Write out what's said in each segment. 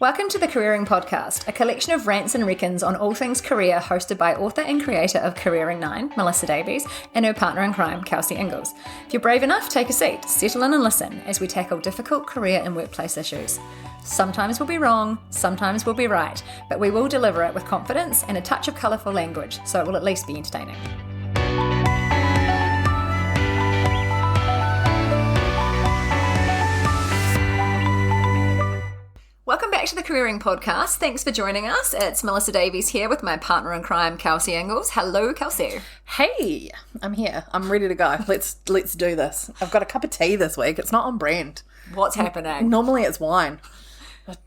Welcome to the Careering Podcast, a collection of rants and reckons on all things career, hosted by author and creator of Careering 9, Melissa Davies, and her partner in crime, Kelsey Ingalls. If you're brave enough, take a seat, settle in and listen as we tackle difficult career and workplace issues. Sometimes we'll be wrong, sometimes we'll be right, but we will deliver it with confidence and a touch of colourful language, so it will at least be entertaining. Welcome back to the Careering Podcast. Thanks for joining us. It's Melissa Davies here with my partner in crime, Kelsey Ingalls. Hello, Kelsey. Hey, I'm here. I'm ready to go. Let's do this. I've got a cup of tea this week. It's not on brand. What's happening? Normally it's wine.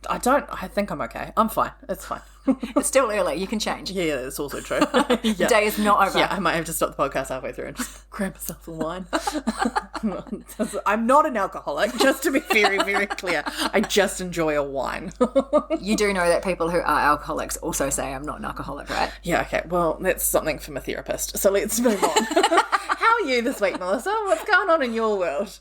I think I'm okay. I'm fine. It's fine. It's still early. You can change. Yeah, that's also true. The day is not over. Yeah, I might have to stop the podcast halfway through and just grab myself some wine. I'm not an alcoholic, just to be very, very clear. I just enjoy a wine. You do know that people who are alcoholics also say I'm not an alcoholic, right? Yeah, okay. Well, that's something for my therapist. So let's move on. How are you this week, Melissa? What's going on in your world?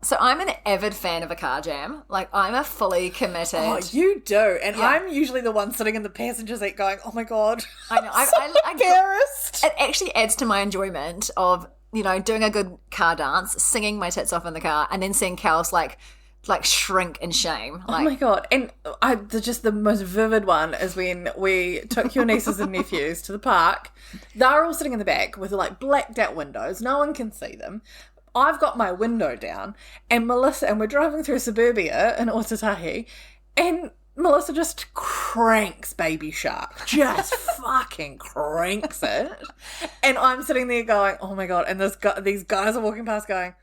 So I'm an avid fan of a car jam. Like, I'm a fully committed... Oh, you do. And yeah. I'm usually the one sitting in the passenger seat going, oh my God. I know. I'm embarrassed. It actually adds to my enjoyment of, doing a good car dance, singing my tits off in the car, and then seeing Kels like shrink in shame. Oh my God. And just the most vivid one is when we took your nieces and nephews to the park. They're all sitting in the back with blacked out windows. No one can see them. I've got my window down, and we're driving through suburbia in Otatahi, and Melissa just cranks Baby Shark. Just fucking cranks it. And I'm sitting there going, oh my God, and these guys are walking past going,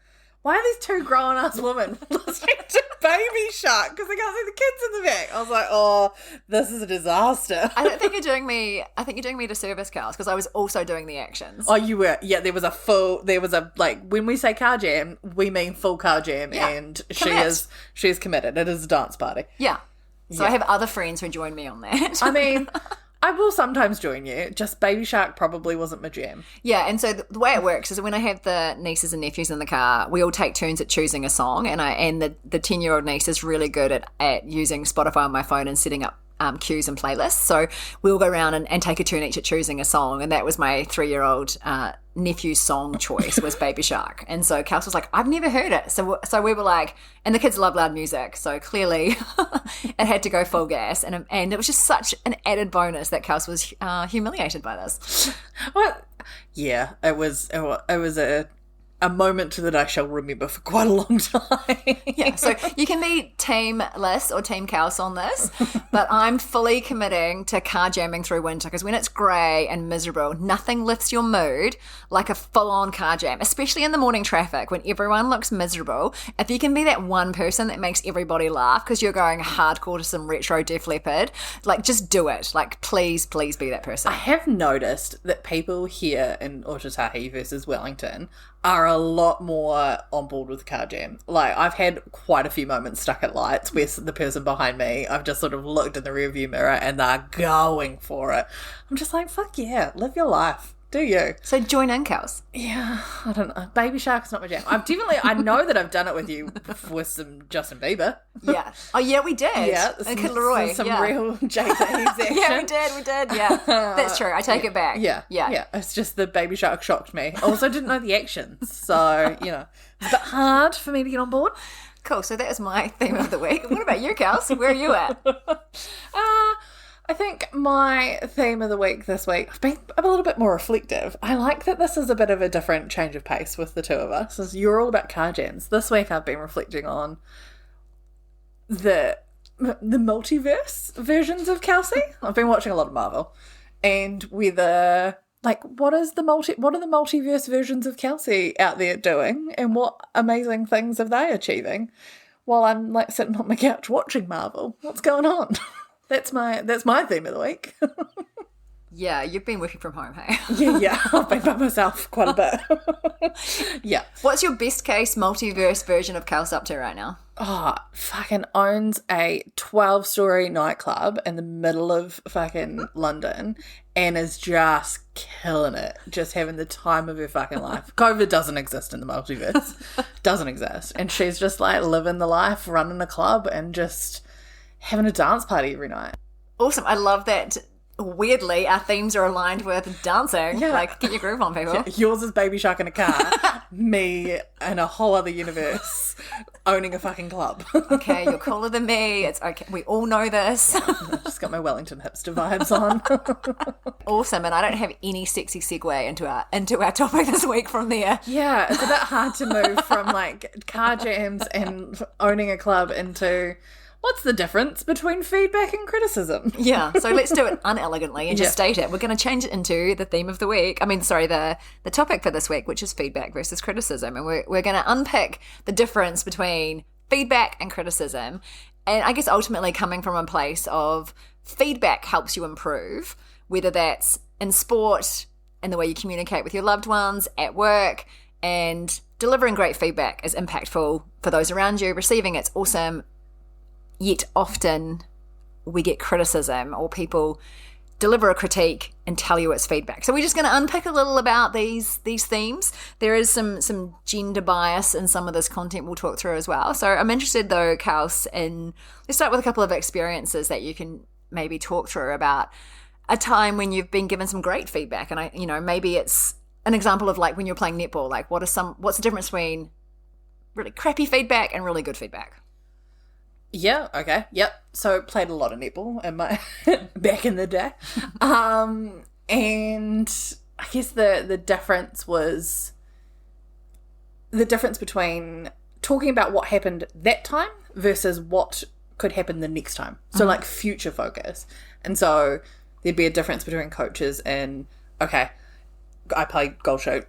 why are these two grown-ass women listening to Baby Shark? Because they can't see the kids in the back. I was like, oh, this is a disaster. I think you're doing me a disservice, Kels, because I was also doing the actions. Oh, you were? Yeah, when we say car jam, we mean full car jam, yeah. And she is committed. It is a dance party. Yeah. So yeah. I have other friends who join me on that. I mean... I will sometimes join you. Just Baby Shark probably wasn't my jam. Yeah, and so the way it works is when I have the nieces and nephews in the car, we all take turns at choosing a song, and the 10-year-old niece is really good at using Spotify on my phone and setting up cues and playlists. So we'll go around and take a turn each at choosing a song, and that was my 3-year-old nephew's song choice was Baby Shark. And so Kels was like, I've never heard it. So we were like, and the kids love loud music, so clearly it had to go full gas, and it was just such an added bonus that Kels was humiliated by this. Well, yeah, it was a moment that I shall remember for quite a long time. Yeah, so you can be Team Liz or Team Kels on this, but I'm fully committing to car jamming through winter, because when it's grey and miserable, nothing lifts your mood like a full-on car jam, especially in the morning traffic when everyone looks miserable. If you can be that one person that makes everybody laugh because you're going hardcore to some retro Def Leppard, just do it. Please be that person. I have noticed that people here in Otatahi versus Wellington are a lot more on board with the car jam. I've had quite a few moments stuck at lights where the person behind me, I've just sort of looked in the rearview mirror and they're going for it. I'm just like, fuck yeah, live your life. Do you? So join in, Kels. Yeah, I don't know. Baby Shark's not my jam. I know that I've done it with you with some Justin Bieber. Yeah. Oh, yeah, we did. Yeah. And Kid Leroy. Some real Jay-Z action. Yeah, we did. Yeah. That's true. I take it back. Yeah. It's just the Baby Shark shocked me. I also didn't know the actions. So, it's a bit hard for me to get on board. Cool. So that was my theme of the week. What about you, Kels? Where are you at? I think my theme of the week this week, I've been a little bit more reflective. I like that this is a bit of a different change of pace with the two of us. As you're all about car jams. This week I've been reflecting on the multiverse versions of Kelsey. I've been watching a lot of Marvel, and whether what are the multiverse versions of Kelsey out there doing, and what amazing things are they achieving while I'm sitting on my couch watching Marvel? What's going on? That's my theme of the week. Yeah, you've been working from home, hey? Yeah, I've been by myself quite a bit. Yeah. What's your best case multiverse version of Kels up to right now? Oh, fucking owns a 12-story nightclub in the middle of fucking London and is just killing it, just having the time of her fucking life. COVID doesn't exist in the multiverse. Doesn't exist. And she's just like living the life, running a club and just having a dance party every night. Awesome. I love that. Weirdly, our themes are aligned with dancing. Yeah. Like, get your groove on, people. Yeah, yours is Baby Shark in a car. Me in a whole other universe owning a fucking club. Okay, you're cooler than me. It's okay. We all know this. I've just got my Wellington hipster vibes on. Awesome. And I don't have any sexy segue into our topic this week from there. Yeah, it's a bit hard to move from like car jams and owning a club into what's the difference between feedback and criticism? Yeah, so let's do it unelegantly and just state it. We're going to change it into the theme of the week. The topic for this week, which is feedback versus criticism. And we're going to unpick the difference between feedback and criticism. And I guess ultimately coming from a place of feedback helps you improve, whether that's in sport, in the way you communicate with your loved ones, at work, and delivering great feedback is impactful for those around you. Receiving it's awesome. Yet often we get criticism or people deliver a critique and tell you it's feedback. So we're just going to unpick a little about these themes. There is some gender bias in some of this content we'll talk through as well. So I'm interested though, Kels, let's start with a couple of experiences that you can maybe talk through about a time when you've been given some great feedback. And maybe it's an example of like when you're playing netball, like what's the difference between really crappy feedback and really good feedback? Yeah, okay, yep. So played a lot of netball in my back in the day. And I guess the difference was the difference between talking about what happened that time versus what could happen the next time. So like future focus. And so there'd be a difference between coaches and, okay, I played goal shoot.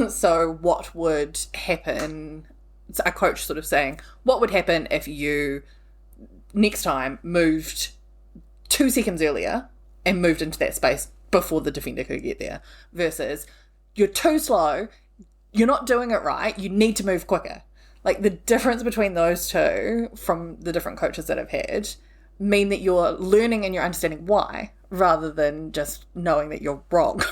So what would happen? A coach sort of saying, what would happen if you next time moved 2 seconds earlier and moved into that space before the defender could get there, versus you're too slow, you're not doing it right, you need to move quicker. Like the difference between those two from the different coaches that I've had mean that you're learning and you're understanding why rather than just knowing that you're wrong.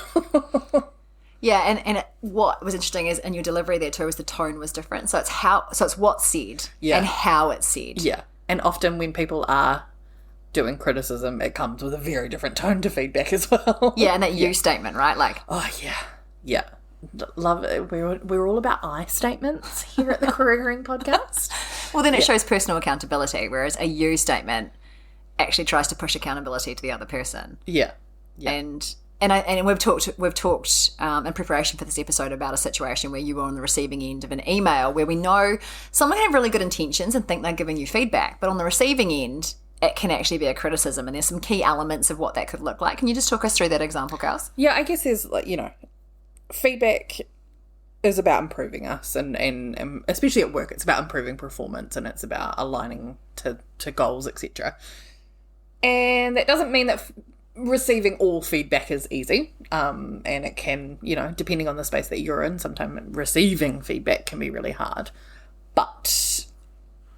Yeah, and what was interesting is in your delivery there too is the tone was different. So it's what's said and how it's said. Yeah, and often when people are doing criticism, it comes with a very different tone to feedback as well. Yeah, and that you statement, right? Like, oh yeah, love it. We're all about I statements here at the Careering Podcast. Well, then it shows personal accountability, whereas a you statement actually tries to push accountability to the other person. Yeah. And we've talked in preparation for this episode about a situation where you were on the receiving end of an email where we know someone can have really good intentions and think they're giving you feedback, but on the receiving end, it can actually be a criticism, and there's some key elements of what that could look like. Can you just talk us through that example, Kels? Yeah, I guess there's feedback is about improving us, and especially at work, it's about improving performance, and it's about aligning to goals, etc. And that doesn't mean that receiving all feedback is easy, and it can, depending on the space that you're in, sometimes receiving feedback can be really hard. But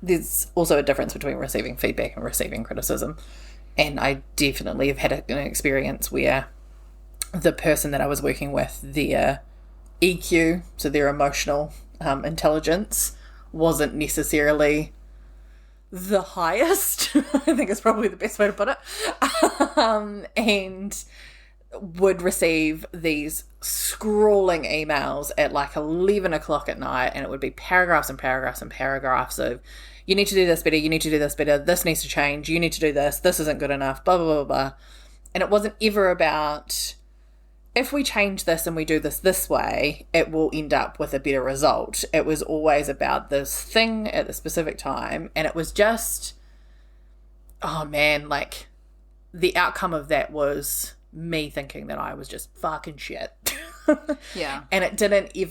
there's also a difference between receiving feedback and receiving criticism. And I definitely have had an experience where the person that I was working with, their EQ, so their emotional intelligence, wasn't necessarily the highest. I think is probably the best way to put it. And would receive these scrawling emails at like 11 o'clock at night, and it would be paragraphs and paragraphs and paragraphs of, you need to do this better, you need to do this better, this needs to change, you need to do this isn't good enough, blah, blah, blah, blah. And it wasn't ever about, if we change this and we do this way, it will end up with a better result. It was always about this thing at the specific time, and it was just, oh man, like the outcome of that was me thinking that I was just fucking shit. Yeah. And it definitely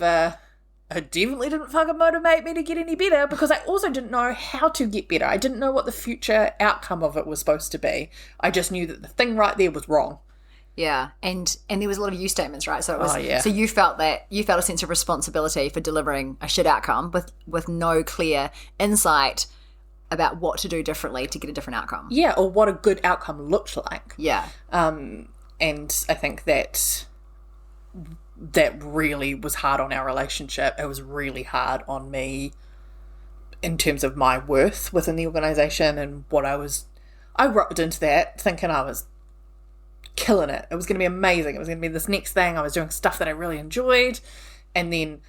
didn't fucking motivate me to get any better, because I also didn't know how to get better. I didn't know what the future outcome of it was supposed to be. I just knew that the thing right there was wrong. Yeah, and there was a lot of you statements, right? So it was, So you felt a sense of responsibility for delivering a shit outcome with no clear insight about what to do differently to get a different outcome. Yeah, or what a good outcome looked like. Yeah. And I think that really was hard on our relationship. It was really hard on me in terms of my worth within the organisation and what I rocked into that thinking I was killing it. It was going to be amazing. It was going to be this next thing. I was doing stuff that I really enjoyed. And then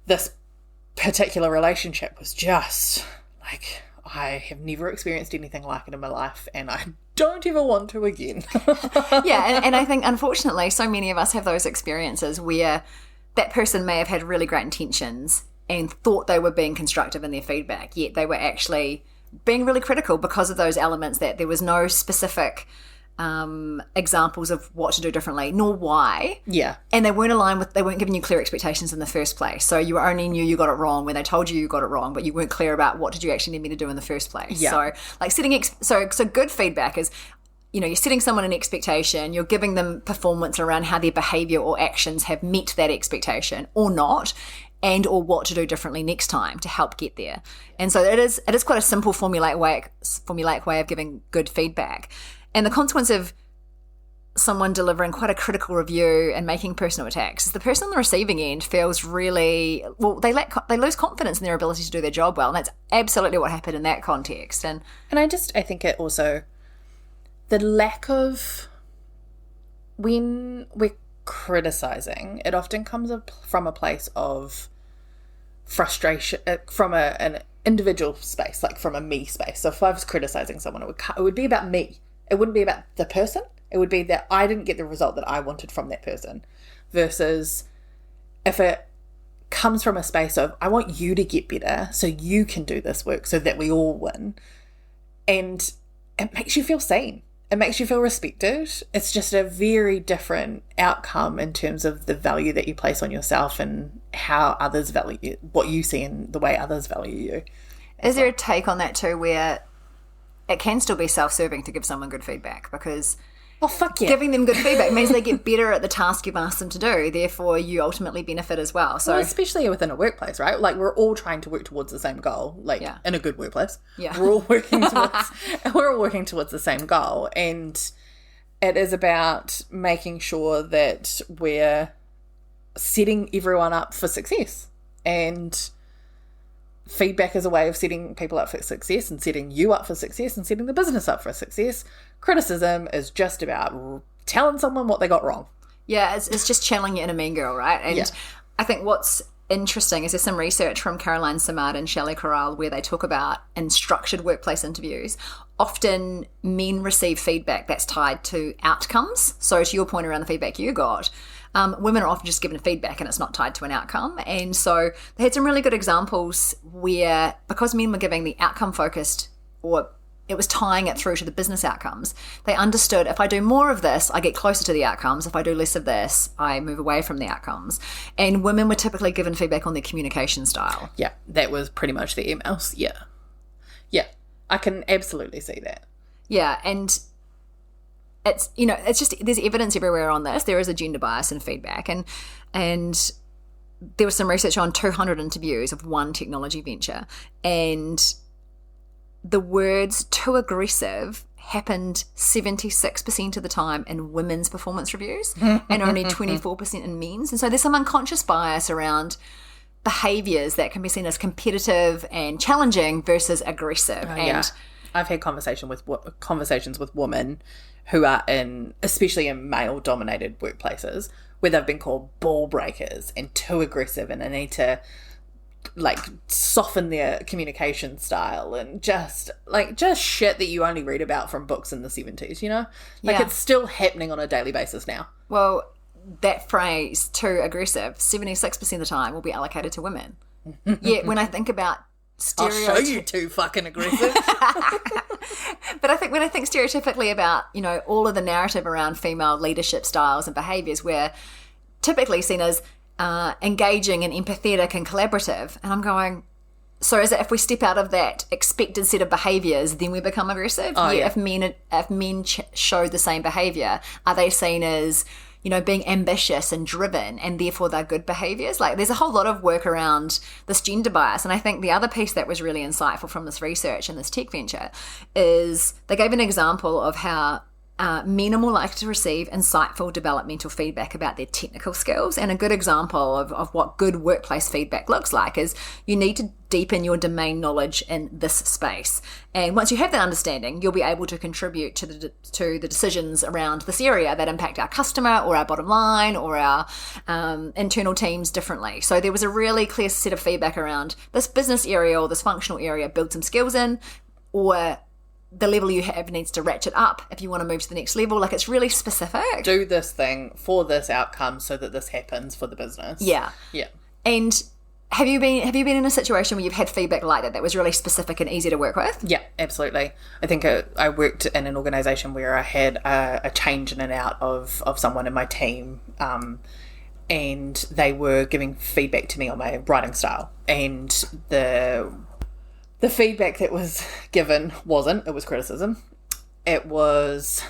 this particular relationship was just like, I have never experienced anything like it in my life, and I don't ever want to again. Yeah, and I think, unfortunately, so many of us have those experiences where that person may have had really great intentions and thought they were being constructive in their feedback, yet they were actually being really critical because of those elements, that there was no specific examples of what to do differently, nor why. Yeah. And they weren't giving you clear expectations in the first place. So you only knew you got it wrong when they told you got it wrong, but you weren't clear about what did you actually need me to do in the first place. Yeah. So like so good feedback is, you're setting someone an expectation, you're giving them performance around how their behavior or actions have met that expectation or not, and or what to do differently next time to help get there. And so it is quite a simple formulaic way of giving good feedback. And the consequence of someone delivering quite a critical review and making personal attacks is the person on the receiving end feels really, well, they lose confidence in their ability to do their job well. And that's absolutely what happened in that context. And I think it also, the lack of, when we're criticising, it often comes from a place of frustration, from an individual space, like from a me space. So if I was criticising someone, it would be about me. It wouldn't be about the person. It would be that I didn't get the result that I wanted from that person. Versus if it comes from a space of, I want you to get better so you can do this work so that we all win. And it makes you feel seen. It makes you feel respected. It's just a very different outcome in terms of the value that you place on yourself and how others value you, what you see and the way others value you. Is there a take on that too, where it can still be self-serving to give someone good feedback? Because giving them good feedback means they get better at the task you've asked them to do. Therefore, you ultimately benefit as well. So, especially within a workplace, right? Like, we're all trying to work towards the same goal. Like, in a good workplace, we're all working towards the same goal, and it is about making sure that we're setting everyone up for success. And feedback is a way of setting people up for success and setting you up for success and setting the business up for success. Criticism is just about telling someone what they got wrong. Yeah, it's just channeling your inner mean girl, right? And I think what's interesting is there's some research from Caroline Simard and Shelley Corral where they talk about in structured workplace interviews, often men receive feedback that's tied to outcomes. So to your point around the feedback you got, women are often just given feedback and it's not tied to an outcome. And so they had some really good examples where, because men were giving the outcome focused, or it was tying it through to the business outcomes, they understood, if I do more of this, I get closer to the outcomes. If I do less of this, I move away from the outcomes. And women were typically given feedback on their communication style. Yeah, that was pretty much the emails. Yeah, I can absolutely see that. Yeah, and it's, it's just, there's evidence everywhere on this. There is a gender bias in feedback. And there was some research on 200 interviews of one technology venture. And the words too aggressive happened 76% of the time in women's performance reviews and only 24% in men's. And so there's some unconscious bias around behaviours that can be seen as competitive and challenging versus aggressive. I've had conversations with women who are especially in male-dominated workplaces, where they've been called ball breakers and too aggressive, and they need to soften their communication style, and just shit that you only read about from books in the 70s, It's still happening on a daily basis now. Well, that phrase, too aggressive, 76% of the time will be allocated to women. Yet when I think about I'll show you too fucking aggressive. But I think when I think stereotypically about, all of the narrative around female leadership styles and behaviours, we're typically seen as engaging and empathetic and collaborative. And I'm going, so is it if we step out of that expected set of behaviours, then we become aggressive? If men show the same behaviour, are they seen as, being ambitious and driven, and therefore they're good behaviours? Like, there's a whole lot of work around this gender bias. And I think the other piece that was really insightful from this research and this tech venture is they gave an example of how men are more likely to receive insightful developmental feedback about their technical skills. And a good example of what good workplace feedback looks like is you need to deepen your domain knowledge in this space. And once you have that understanding, you'll be able to contribute to the decisions around this area that impact our customer or our bottom line or our internal teams differently. So there was a really clear set of feedback around this business area or this functional area, build some skills in, or the level you have needs to ratchet up if you want to move to the next level. Like, it's really specific. Do this thing for this outcome so that this happens for the business. Yeah. Yeah. And have you been in a situation where you've had feedback like that was really specific and easy to work with? Yeah, absolutely. I think I worked in an organisation where I had a change in and out of someone in my team, and they were giving feedback to me on my writing style. And the feedback that was given it was criticism. It was,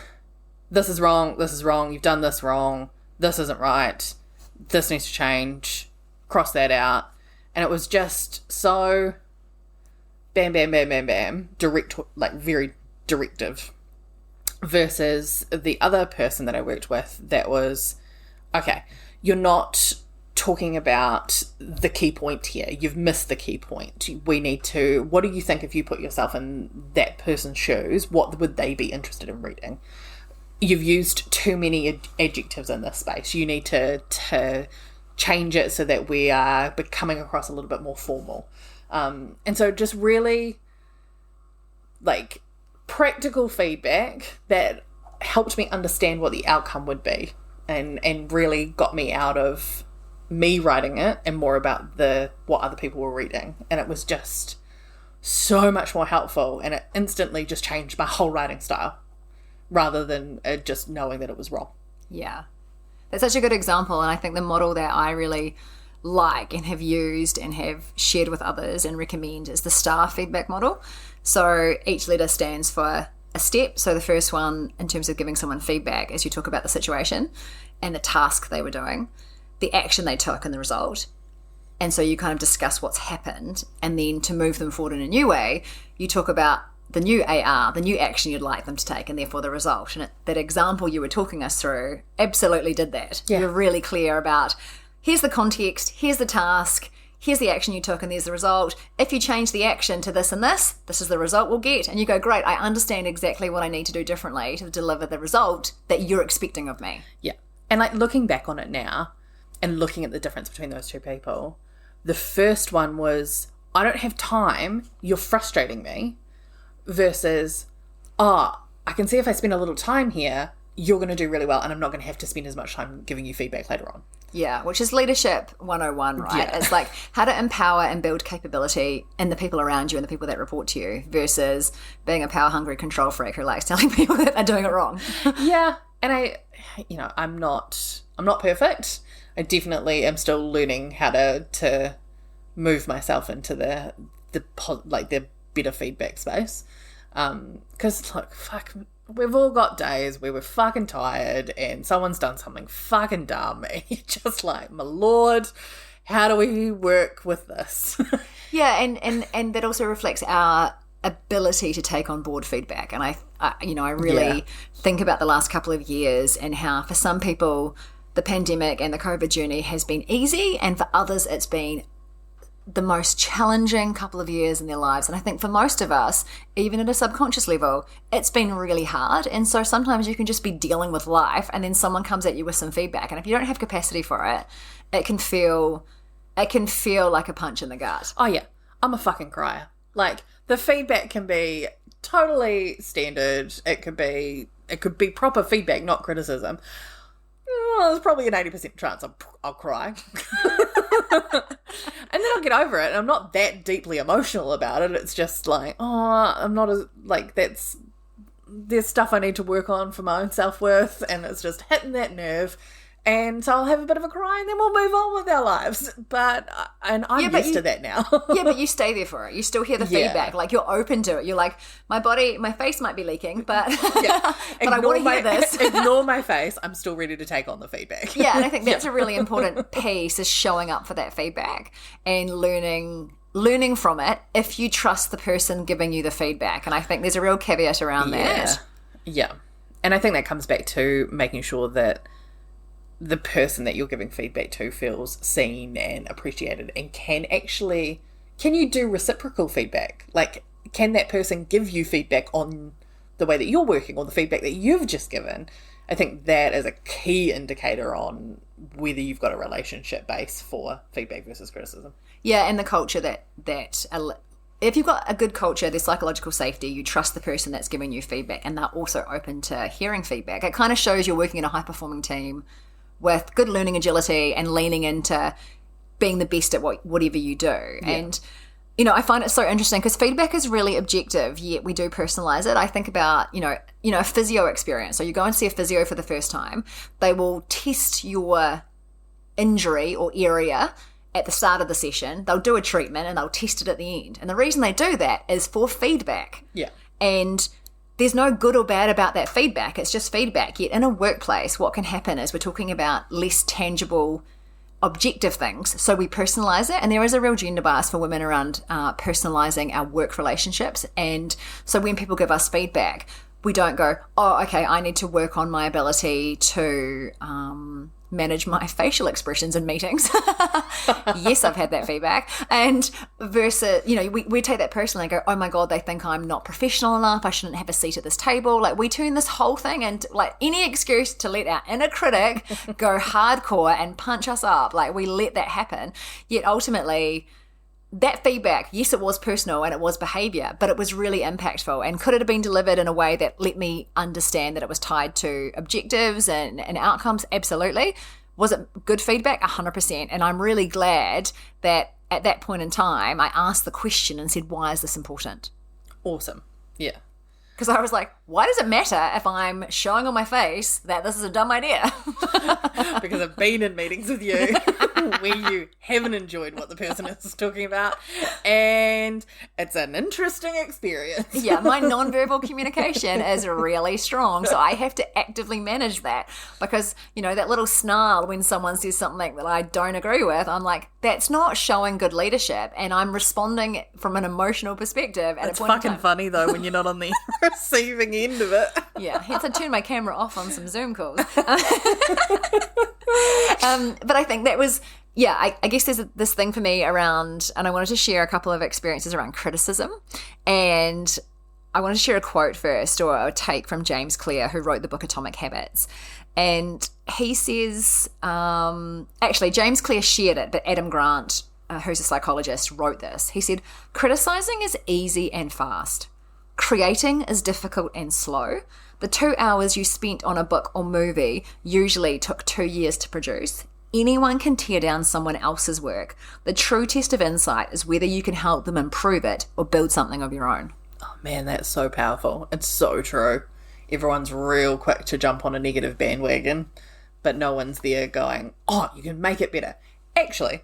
this is wrong, you've done this wrong, this isn't right, this needs to change, cross that out. And it was just so bam, bam, bam, bam, bam, direct, like very directive, versus the other person that I worked with that was, okay, you're not talking about the key point here. You've missed the key point. We need to, what do you think if you put yourself in that person's shoes? What would they be interested in reading? You've used too many adjectives in this space. You need to change it so that we are becoming across a little bit more formal. And so just really like practical feedback that helped me understand what the outcome would be, and really got me out of me writing it and more about what other people were reading. And it was just so much more helpful, and it instantly just changed my whole writing style rather than just knowing that it was wrong. Yeah, that's such a good example. And I think the model that I really like and have used and have shared with others and recommend is the STAR feedback model. So each letter stands for a step. So the first one, in terms of giving someone feedback, is you talk about the situation and the task they were doing, the action they took and the result. And so you kind of discuss what's happened, and then to move them forward in a new way, you talk about the new AR, the new action you'd like them to take, and therefore the result. And that example you were talking us through absolutely did that. Yeah. You're really clear about, here's the context, here's the task, here's the action you took, and there's the result. If you change the action to this and this is the result we'll get. And you go, great, I understand exactly what I need to do differently to deliver the result that you're expecting of me. Yeah. And like looking back on it now and looking at the difference between those two people, the first one was, I don't have time, you're frustrating me, versus, I can see if I spend a little time here, you're going to do really well, and I'm not going to have to spend as much time giving you feedback later on. Yeah, which is leadership 101, right? Yeah. It's like how to empower and build capability in the people around you and the people that report to you, versus being a power-hungry control freak who likes telling people that they're doing it wrong. Yeah, and I'm not perfect. I definitely am still learning how to move myself into the better feedback space. Because look, fuck, we've all got days where we're fucking tired and someone's done something fucking dumb, and you're just like, my lord, how do we work with this? Yeah, and that also reflects our ability to take on board feedback. And I really think about the last couple of years and how for some people the pandemic and the COVID journey has been easy, and for others it's been the most challenging couple of years in their lives. And I think for most of us, even at a subconscious level, it's been really hard. And so sometimes you can just be dealing with life, and then someone comes at you with some feedback, and if you don't have capacity for it, it can feel like a punch in the gut. Oh yeah, I'm a fucking crier. Like, the feedback can be totally standard. It could be proper feedback, not criticism. There's probably an 80% chance I'll cry. And then I'll get over it. I'm not that deeply emotional about it. It's just like, I'm not as, like, there's stuff I need to work on for my own self-worth, and it's just hitting that nerve. And so I'll have a bit of a cry, and then we'll move on with our lives. And I'm used to that now. Yeah, but you stay there for it. You still hear the feedback. Like, you're open to it. You're like, my face might be leaking, but but I want to hear this. Ignore my face. I'm still ready to take on the feedback. Yeah, and I think that's a really important piece, is showing up for that feedback and learning from it if you trust the person giving you the feedback. And I think there's a real caveat around that. Yeah. And I think that comes back to making sure that the person that you're giving feedback to feels seen and appreciated and can you do reciprocal feedback? Like, can that person give you feedback on the way that you're working or the feedback that you've just given? I think that is a key indicator on whether you've got a relationship base for feedback versus criticism. Yeah, and the culture that if you've got a good culture, there's psychological safety, you trust the person that's giving you feedback, and they're also open to hearing feedback. It kind of shows you're working in a high-performing team with good learning agility and leaning into being the best at whatever you do. Yeah. And, I find it so interesting because feedback is really objective, yet we do personalize it. I think about, a physio experience. So you go and see a physio for the first time. They will test your injury or area at the start of the session. They'll do a treatment and they'll test it at the end. And the reason they do that is for feedback. Yeah. And there's no good or bad about that feedback. It's just feedback. Yet in a workplace, what can happen is we're talking about less tangible, objective things. So we personalize it. And there is a real gender bias for women around personalizing our work relationships. And so when people give us feedback, we don't go, oh, okay, I need to work on my ability to manage my facial expressions in meetings. Yes, I've had that feedback. And versus, we take that personally and go, oh my God, they think I'm not professional enough. I shouldn't have a seat at this table. Like, we turn this whole thing into like any excuse to let our inner critic go hardcore and punch us up. Like, we let that happen. Yet ultimately, that feedback, yes, it was personal and it was behavior, but it was really impactful. And could it have been delivered in a way that let me understand that it was tied to objectives and outcomes? Absolutely. Was it good feedback? 100%. And I'm really glad that at that point in time, I asked the question and said, why is this important? Awesome. Yeah. Because I was like, why does it matter if I'm showing on my face that this is a dumb idea? Because I've been in meetings with you where you haven't enjoyed what the person is talking about, and it's an interesting experience. Yeah, my nonverbal communication is really strong, so I have to actively manage that because, that little snarl when someone says something that I don't agree with, I'm like, that's not showing good leadership, and I'm responding from an emotional perspective at it's a point in time. It's fucking funny, though, when you're not on the receiving end of it. Yeah, hence I turned my camera off on some Zoom calls. But I think that was, I guess there's this thing for me around, and I wanted to share a couple of experiences around criticism. And I wanted to share a quote first, or a take from James Clear, who wrote the book Atomic Habits. And he says, actually, James Clear shared it, but Adam Grant, who's a psychologist, wrote this. He said, criticizing is easy and fast. Creating is difficult and slow. The 2 hours you spent on a book or movie usually took 2 years to produce. Anyone can tear down someone else's work. The true test of insight is whether you can help them improve it or build something of your own. Oh man, that's so powerful. It's so true. Everyone's real quick to jump on a negative bandwagon, but no one's there going, oh, you can make it better. Actually,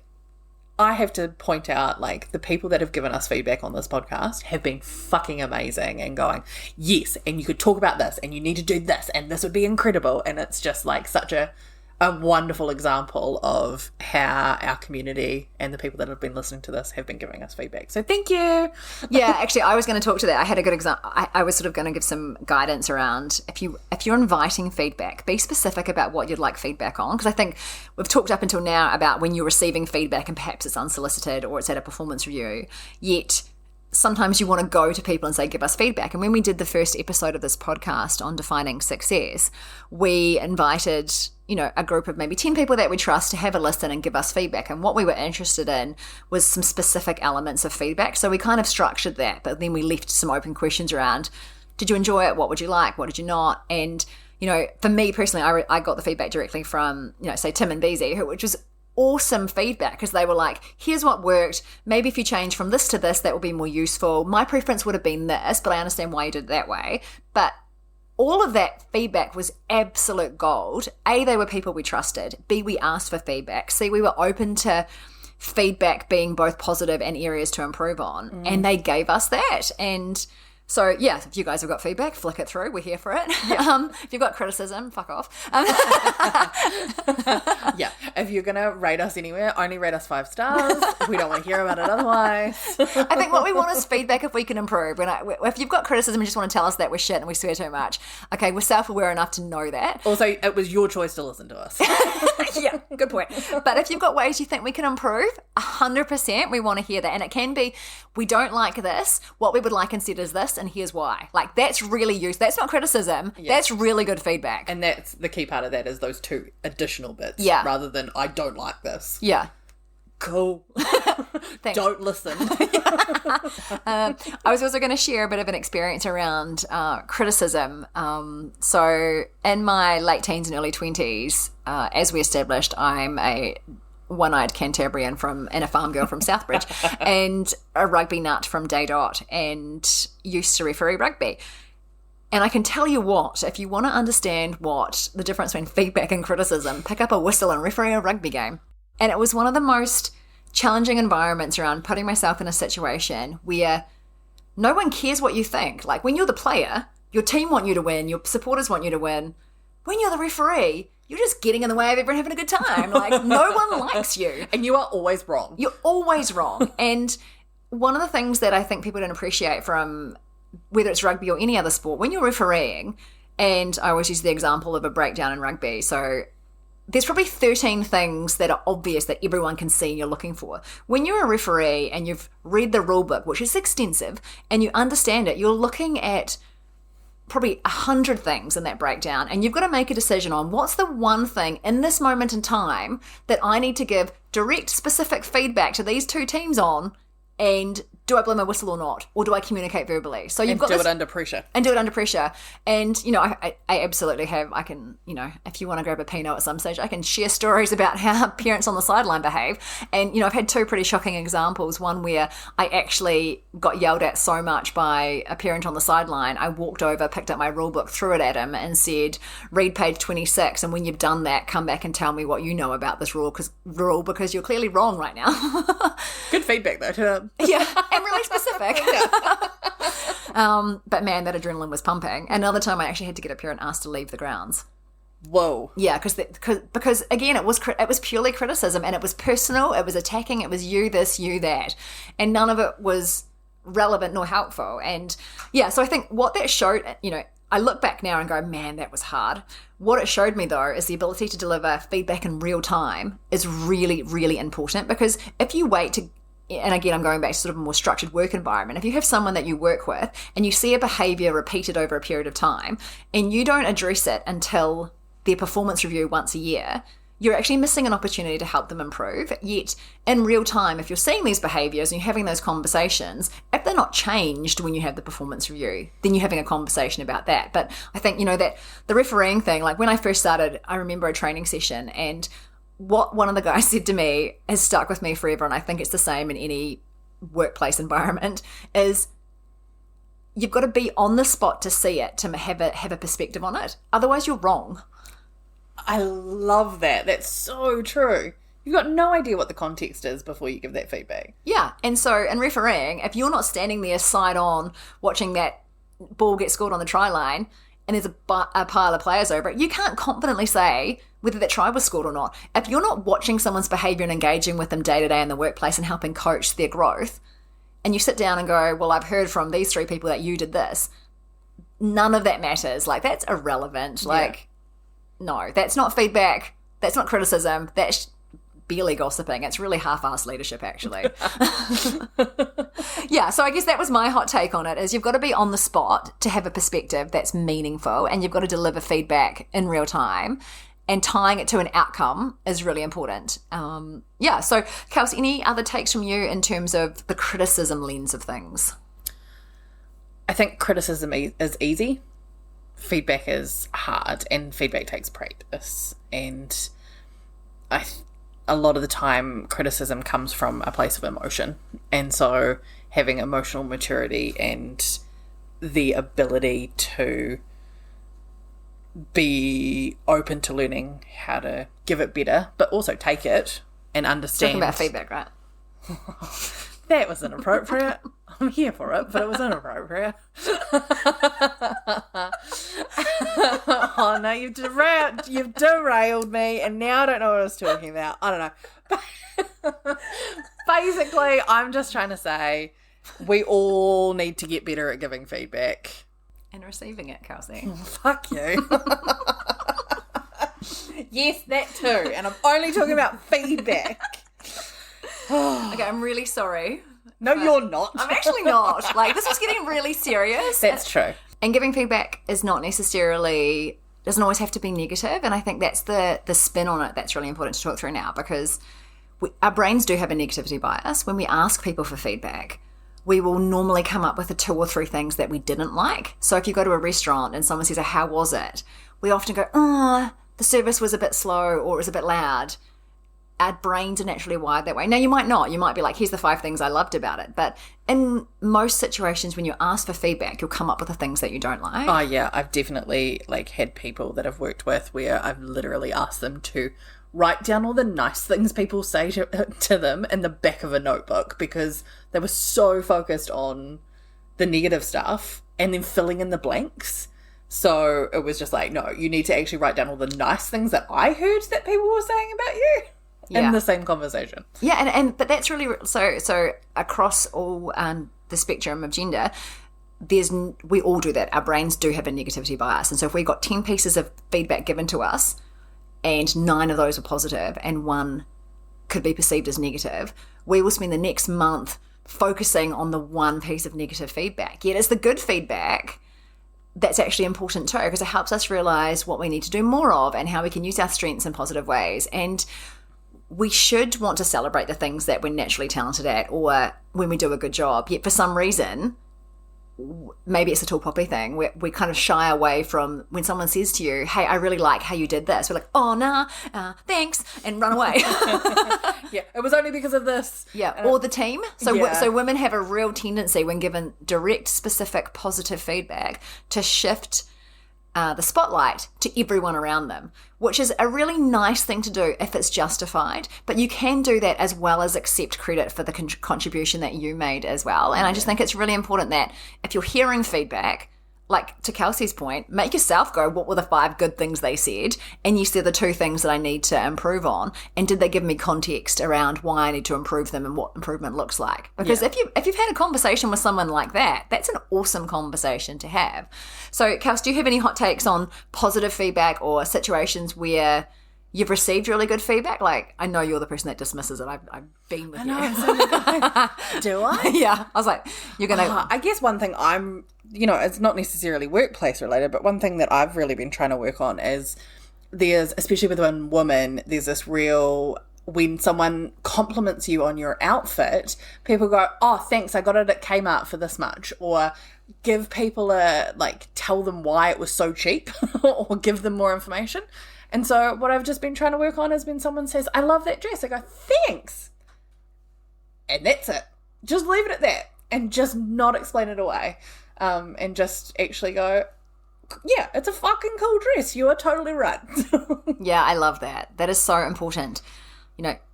I have to point out, like, the people that have given us feedback on this podcast have been fucking amazing and going, yes, and you could talk about this and you need to do this and this would be incredible. And it's just like such a wonderful example of how our community and the people that have been listening to this have been giving us feedback. So thank you. Yeah, actually, I was going to talk to that. I had a good example. I was sort of going to give some guidance around if you're inviting feedback, be specific about what you'd like feedback on. Because I think we've talked up until now about when you're receiving feedback and perhaps it's unsolicited or it's at a performance review, yet sometimes you want to go to people and say, give us feedback. And when we did the first episode of this podcast on defining success, we invited, a group of maybe 10 people that we trust to have a listen and give us feedback. And what we were interested in was some specific elements of feedback. So we kind of structured that, but then we left some open questions around, did you enjoy it? What would you like? What did you not? And, for me personally, I got the feedback directly from, say Tim and Beezy, which was awesome feedback because they were like, here's what worked. Maybe if you change from this to this, that will be more useful. My preference would have been this, but I understand why you did it that way. But all of that feedback was absolute gold. A, they were people we trusted. B, we asked for feedback. C, we were open to feedback being both positive and areas to improve on. And they gave us that. And So, yeah, if you guys have got feedback, flick it through. We're here for it. Yeah. If you've got criticism, fuck off. Yeah. If you're going to rate us anywhere, only rate us 5 stars. We don't want to hear about it otherwise. I think what we want is feedback if we can improve. If you've got criticism and just want to tell us that we're shit and we swear too much, okay, we're self-aware enough to know that. Also, it was your choice to listen to us. Yeah, good point. But if you've got ways you think we can improve, 100% we want to hear that. And it can be, we don't like this, what we would like instead is this, and here's why. Like, that's really useful. That's not criticism. Yeah. That's really good feedback. And that's the key part of that, is those 2 additional bits. Yeah. Rather than, I don't like this. Yeah. Cool. Don't listen. I was also going to share a bit of an experience around criticism. So in my late teens and early 20s, as we established, I'm a one-eyed Cantabrian and a farm girl from Southbridge and a rugby nut from day dot and used to referee rugby. And I can tell you what, if you want to understand what the difference between feedback and criticism, pick up a whistle and referee a rugby game. And it was one of the most challenging environments around putting myself in a situation where no one cares what you think. Like, when you're the player, your team want you to win, your supporters want you to win. When you're the referee, you're just getting in the way of everyone having a good time. Like, no one likes you. And you are always wrong. You're always wrong. And one of the things that I think people don't appreciate from whether it's rugby or any other sport, when you're refereeing, and I always use the example of a breakdown in rugby, so there's probably 13 things that are obvious that everyone can see you're looking for. When you're a referee and you've read the rule book, which is extensive, and you understand it, you're looking at probably 100 things in that breakdown, and you've got to make a decision on what's the one thing in this moment in time that I need to give direct, specific feedback to these 2 teams on, and do I blow my whistle or not? Or do I communicate verbally? So you've got do it under pressure. And do it under pressure. And, you know, I absolutely have, I can, you know, if you want to grab a Pinot at some stage, I can share stories about how parents on the sideline behave. And, you know, I've had 2 pretty shocking examples. One where I actually got yelled at so much by a parent on the sideline, I walked over, picked up my rule book, threw it at him and said, read page 26. And when you've done that, come back and tell me what you know about this rule because you're clearly wrong right now. Good feedback, though. Yeah, and really specific. But man, that adrenaline was pumping. Another time I actually had to get a parent asked to leave the grounds. Whoa. Yeah, because again, it was purely criticism, and it was personal, it was attacking, it was you this, you that. And none of it was relevant nor helpful. And yeah, so I think what that showed, you know, I look back now and go, man, that was hard. What it showed me, though, is the ability to deliver feedback in real time is really, really important, because if you wait to, and again, I'm going back to sort of a more structured work environment. If you have someone that you work with and you see a behavior repeated over a period of time and you don't address it until their performance review once a year, you're actually missing an opportunity to help them improve. Yet in real time, if you're seeing these behaviors and you're having those conversations, if they're not changed when you have the performance review, then you're having a conversation about that. But I think, you know, that the refereeing thing, like when I first started, I remember a training session, and what one of the guys said to me has stuck with me forever, and I think it's the same in any workplace environment, is you've got to be on the spot to see it, to have a perspective on it. Otherwise, you're wrong. I love that. That's so true. You've got no idea what the context is before you give that feedback. Yeah, and so in refereeing, if you're not standing there side on watching that ball get scored on the try line and there's a pile of players over it, you can't confidently say whether that try was scored or not. If you're not watching someone's behaviour and engaging with them day to day in the workplace and helping coach their growth, and you sit down and go, well, I've heard from these 3 people that you did this, none of that matters. Like, that's irrelevant. Like, no, that's not feedback. That's not criticism. That's barely gossiping. It's really half-assed leadership, actually. Yeah, so I guess that was my hot take on it, is you've got to be on the spot to have a perspective that's meaningful, and you've got to deliver feedback in real time, and tying it to an outcome is really important. Yeah, so Kels, any other takes from you in terms of the criticism lens of things? I think criticism is easy. Feedback is hard, and feedback takes practice. And a lot of the time, criticism comes from a place of emotion. And so having emotional maturity and the ability to be open to learning how to give it better, but also take it and understand. Talking about feedback, right? That was inappropriate. I'm here for it, but it was inappropriate. Oh no, you've derailed me, and now I don't know what I was talking about. I don't know. Basically, I'm just trying to say we all need to get better at giving feedback. And receiving it, Kelsey. Fuck you. Yes, that too. And I'm only talking about feedback. Okay, I'm really sorry. No, you're not. I'm actually not. Like, this was getting really serious. That's true. And giving feedback is not necessarily, doesn't always have to be negative. And I think that's the spin on it that's really important to talk through now, because our brains do have a negativity bias. When we ask people for feedback, we will normally come up with the 2 or 3 things that we didn't like. So if you go to a restaurant and someone says, oh, how was it? We often go, the service was a bit slow or it was a bit loud. Our brains are naturally wired that way. Now, you might not. You might be like, here's the 5 things I loved about it. But in most situations, when you ask for feedback, you'll come up with the things that you don't like. Oh, yeah. I've definitely had people that I've worked with where I've literally asked them to write down all the nice things people say to them in the back of a notebook, because they were so focused on the negative stuff and then filling in the blanks. So it was just like, no, you need to actually write down all the nice things that I heard that people were saying about you in the same conversation. Yeah, but that's really so across all the spectrum of gender. We all do that. Our brains do have a negativity bias, and so if we got 10 pieces of feedback given to us, and 9 of those were positive and 1 could be perceived as negative, we will spend the next month focusing on the 1 piece of negative feedback. Yet it's the good feedback that's actually important too, because it helps us realize what we need to do more of and how we can use our strengths in positive ways. And we should want to celebrate the things that we're naturally talented at, or when we do a good job. Yet for some reason, maybe it's a tall poppy thing, we kind of shy away from when someone says to you, hey, I really like how you did this. We're like, oh, nah, thanks, and run away. Yeah, it was only because of this. Yeah, or the team. So women have a real tendency, when given direct, specific, positive feedback, to shift the spotlight to everyone around them, which is a really nice thing to do if it's justified. But you can do that as well as accept credit for the contribution that you made as well. And I just think it's really important that if you're hearing feedback, like to Kelsey's point, make yourself go, what were the 5 good things they said? And yes, they're the 2 things that I need to improve on. And did they give me context around why I need to improve them and what improvement looks like? Because if you've had a conversation with someone like that, that's an awesome conversation to have. So, Kels, do you have any hot takes on positive feedback or situations where you've received really good feedback? Like, I know you're the person that dismisses it. I've been with you. Do I? Yeah. I was like, you're going to... I guess one thing it's not necessarily workplace related, but one thing that I've really been trying to work on is especially with women, there's this real, when someone compliments you on your outfit, people go, oh, thanks, I got it at Kmart for this much. Or give people tell them why it was so cheap or give them more information. And so what I've just been trying to work on is when someone says, I love that dress, I go, thanks. And that's it. Just leave it at that and just not explain it away. And just actually go, yeah, it's a fucking cool dress. You are totally right. Yeah, I love that. That is so important.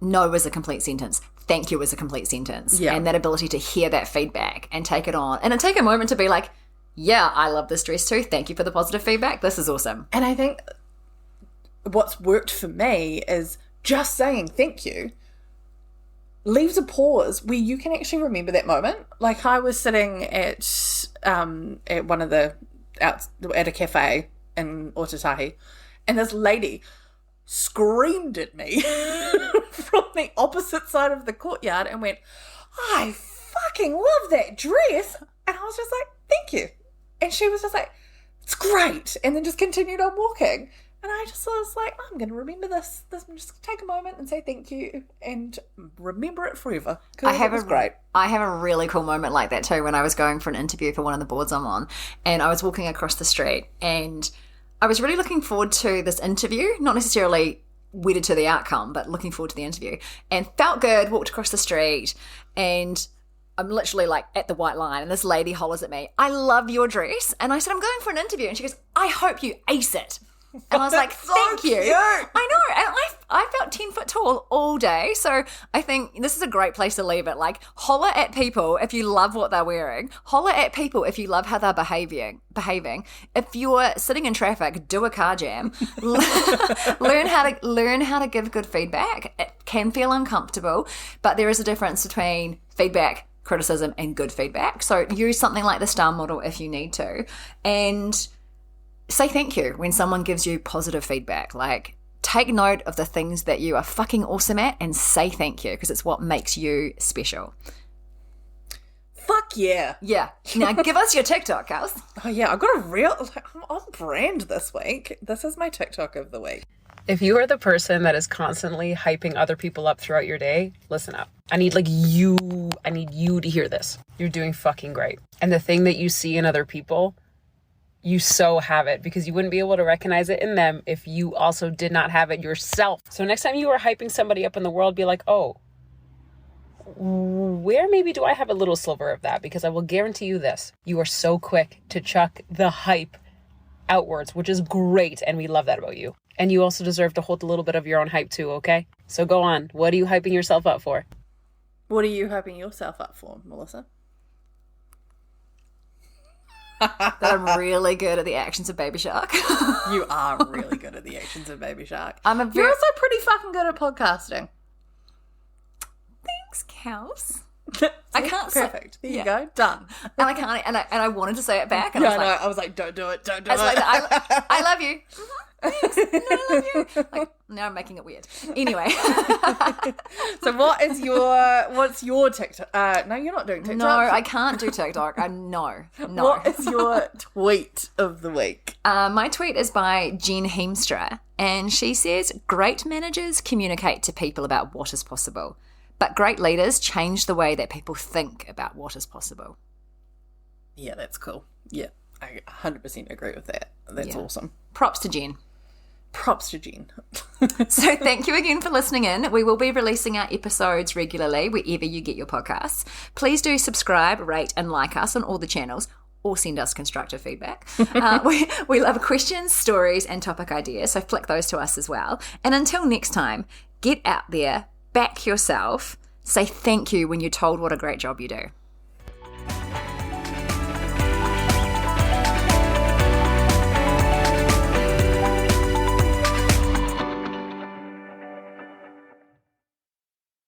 No is a complete sentence. Thank you is a complete sentence. Yeah. And that ability to hear that feedback and take it on. And then take a moment to be like, yeah, I love this dress too. Thank you for the positive feedback. This is awesome. And I think what's worked for me is just saying thank you leaves a pause where you can actually remember that moment. Like, I was sitting at one of the at a cafe in Otatahi, and this lady screamed at me from the opposite side of the courtyard and went, I fucking love that dress. And I was just like, thank you. And she was just like, it's great. And then just continued on walking. And I just was like, I'm going to remember this. Just take a moment and say thank you and remember it forever. It was great. I have a really cool moment like that too when I was going for an interview for one of the boards I'm on. And I was walking across the street and I was really looking forward to this interview, not necessarily wedded to the outcome, but looking forward to the interview. And felt good, walked across the street and I'm literally like at the white line and this lady hollers at me, I love your dress. And I said, I'm going for an interview. And she goes, I hope you ace it. And I was like, So thank you. cute. I know. And I felt 10 foot tall all day. So I think this is a great place to leave it. Like, holler at people if you love what they're wearing. Holler at people if you love how they're behaving. If you're sitting in traffic, do a car jam. learn how to give good feedback. It can feel uncomfortable, but there is a difference between feedback, criticism, and good feedback. So use something like the STAR model if you need to. And say thank you when someone gives you positive feedback. Like, take note of the things that you are fucking awesome at and say thank you, because it's what makes you special. Fuck yeah. Yeah. Now give us your TikTok, Kels. Oh yeah, I've got I'm on brand this week. This is my TikTok of the week. If you are the person that is constantly hyping other people up throughout your day, listen up. I need you to hear this. You're doing fucking great. And the thing that you see in other people, you so have it, because you wouldn't be able to recognize it in them if you also did not have it yourself. So next time you are hyping somebody up in the world, be like, oh, where maybe do I have a little sliver of that? Because I will guarantee you this, you are so quick to chuck the hype outwards, which is great. And we love that about you. And you also deserve to hold a little bit of your own hype too, okay? So go on. What are you hyping yourself up for? What are you hyping yourself up for, Melissa? That I'm really good at the actions of Baby Shark. You are really good at the actions of Baby Shark. You're You're also pretty fucking good at podcasting. Thanks, Kels. I can't say- Perfect. There you go. Done. And I can't, and I wanted to say it back, and Yeah, I was like, don't do it. Don't do I was it. like, I love you. Thanks. No, I love you. Like, now I'm making it weird. Anyway. So what's your TikTok? No, you're not doing TikTok. No, I can't do TikTok. No. What is your tweet of the week? My tweet is by Jen Heemstra, and she says, great managers communicate to people about what is possible, but great leaders change the way that people think about what is possible. Yeah, that's cool. Yeah, I 100% agree with that. That's awesome. Props to Jen. Props to Jen. So thank you again for listening in. We will be releasing our episodes regularly wherever you get your podcasts. Please do subscribe, rate, and like us on all the channels, or send us constructive feedback. We love questions, stories, and topic ideas, so flick those to us as well. And until next time, get out there, back yourself, say thank you when you're told what a great job you do.